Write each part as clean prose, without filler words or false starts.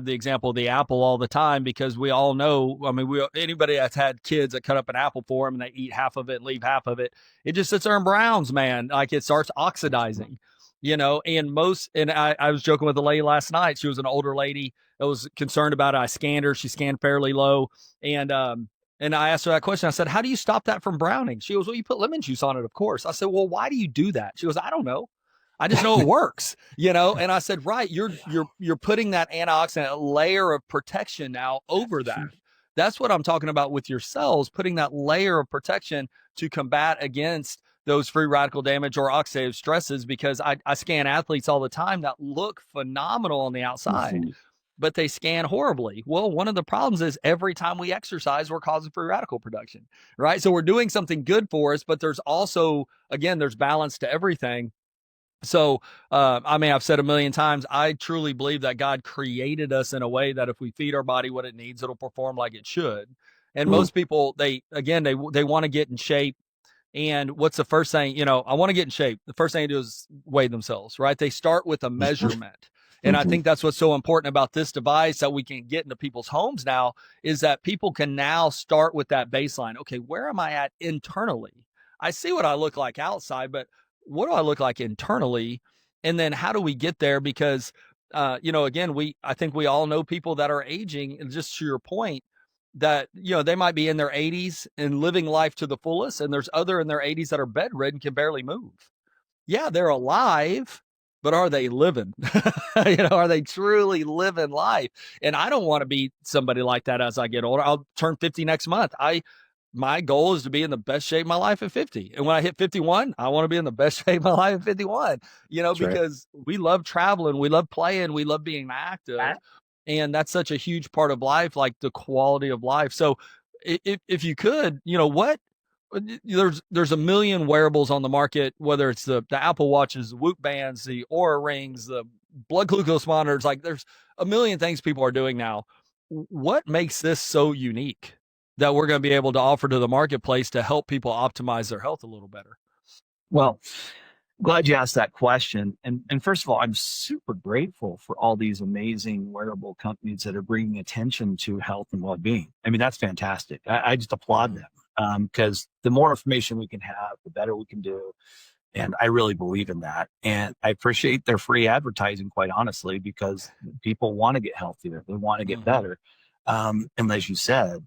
the example of the apple all the time because we all know, I mean, anybody that's had kids that cut up an apple for them and they eat half of it and leave half of it, it just sits there and browns, man. Like it starts oxidizing, and I was joking with a lady last night. She was an older lady that was concerned about it. I scanned her. She scanned fairly low. And I asked her that question. I said, how do you stop that from browning? She goes, well, you put lemon juice on it, of course. I said, well, why do you do that? She goes, I don't know. I just know it works, And I said, right, you're putting that antioxidant layer of protection now over that. That's what I'm talking about with your cells, putting that layer of protection to combat against those free radical damage or oxidative stresses, because I scan athletes all the time that look phenomenal on the outside, but they scan horribly. Well, one of the problems is every time we exercise, we're causing free radical production, right? So we're doing something good for us, but there's also, again, there's balance to everything. So, I mean, I've said a million times, I truly believe that God created us in a way that if we feed our body what it needs, it'll perform like it should. And most people, they want to get in shape. And what's the first thing, I want to get in shape. The first thing they do is weigh themselves, right? They start with a measurement. And I think that's what's so important about this device that we can get into people's homes now, is that people can now start with that baseline. Okay, where am I at internally? I see what I look like outside, but what do I look like internally? And then how do we get there? Because, again, I think we all know people that are aging, and just to your point, that, they might be in their 80s and living life to the fullest. And there's other in their 80s that are bedridden, can barely move. Yeah, they're alive, but are they living? Are they truly living life? And I don't want to be somebody like that as I get older. I'll turn 50 next month. My goal is to be in the best shape of my life at 50. And when I hit 51, I want to be in the best shape of my life at 51, That's right. because we love traveling, we love playing, we love being active. And that's such a huge part of life, like the quality of life. So if you could, there's a million wearables on the market, whether it's the Apple Watches, the Whoop bands, the Aura rings, the blood glucose monitors, like there's a million things people are doing now. What makes this so unique that we're going to be able to offer to the marketplace to help people optimize their health a little better? Well, glad you asked that question. And first of all, I'm super grateful for all these amazing wearable companies that are bringing attention to health and well-being. I mean, that's fantastic. I just applaud them, because the more information we can have, the better we can do. And I really believe in that. And I appreciate their free advertising, quite honestly, because people want to get healthier. They want to get better. And as you said,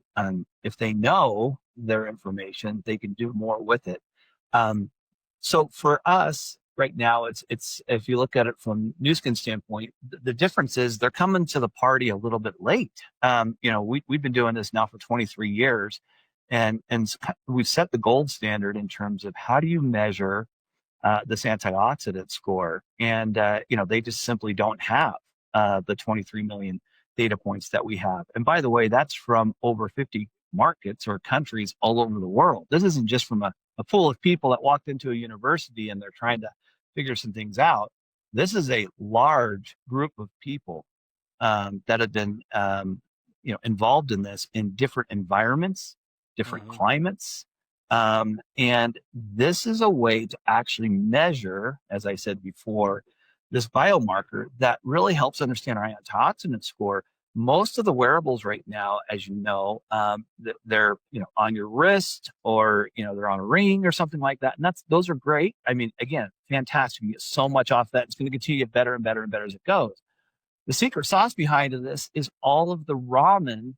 if they know their information, they can do more with it. So for us right now, it's if you look at it from Nu Skin standpoint, the difference is they're coming to the party a little bit late. We've been doing this now for 23 years, and we've set the gold standard in terms of how do you measure this antioxidant score, and they just simply don't have the 23 million data points that we have. And by the way, that's from over 50 markets or countries all over the world. This isn't just from a pool of people that walked into a university and they're trying to figure some things out. This is a large group of people that have been, involved in this in different environments, different climates. And this is a way to actually measure, as I said before, this biomarker that really helps understand our antioxidant score. Most of the wearables right now, as you know, they're on your wrist, or they're on a ring or something like that, and those are great. I mean, again, fantastic. You get so much off that. It's going to continue to get better and better and better as it goes. The secret sauce behind this is all of the Raman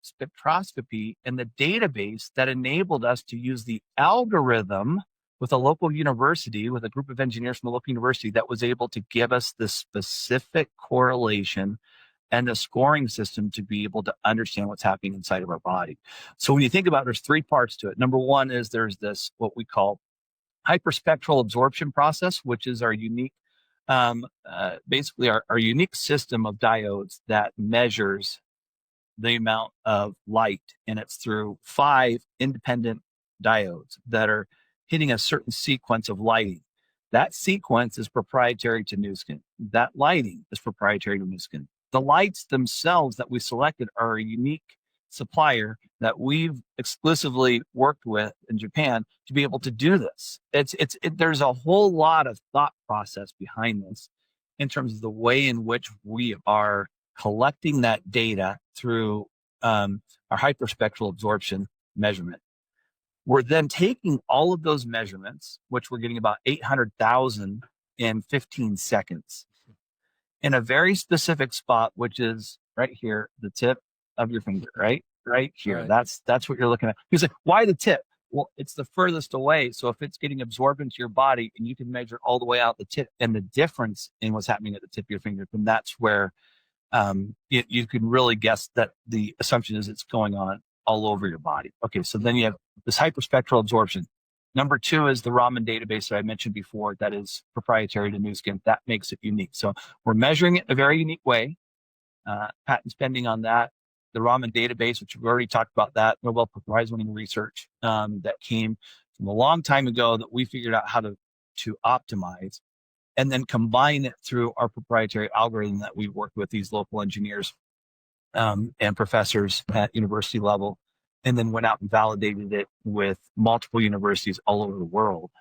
spectroscopy and the database that enabled us to use the algorithm with a local university, with a group of engineers from the local university, that was able to give us the specific correlation and the scoring system to be able to understand what's happening inside of our body. So when you think about it, there's three parts to it. Number one is there's this, what we call hyperspectral absorption process, which is our unique, basically our unique system of diodes that measures the amount of light. And it's through 5 independent diodes that are hitting a certain sequence of lighting. That sequence is proprietary to Nu Skin. That lighting is proprietary to Nu Skin. The lights themselves that we selected are a unique supplier that we've exclusively worked with in Japan to be able to do this. There's a whole lot of thought process behind this in terms of the way in which we are collecting that data through our hyperspectral absorption measurement. We're then taking all of those measurements, which we're getting about 800,000 in 15 seconds, in a very specific spot, which is right here, the tip of your finger, right here. Right. That's what you're looking at. He's like, why the tip? Well, it's the furthest away. So if it's getting absorbed into your body and you can measure all the way out the tip and the difference in what's happening at the tip of your finger, then that's where you can really guess that the assumption is it's going on all over your body. Okay, so then you have this hyperspectral absorption. Number two is the Raman database that I mentioned before that is proprietary to Nu Skin. That makes it unique. So we're measuring it in a very unique way. Patent pending on that. The Raman database, which we've already talked about, that Nobel Prize winning research that came from a long time ago that we figured out how to optimize and then combine it through our proprietary algorithm that we work with these local engineers and professors at university level, and then went out and validated it with multiple universities all over the world.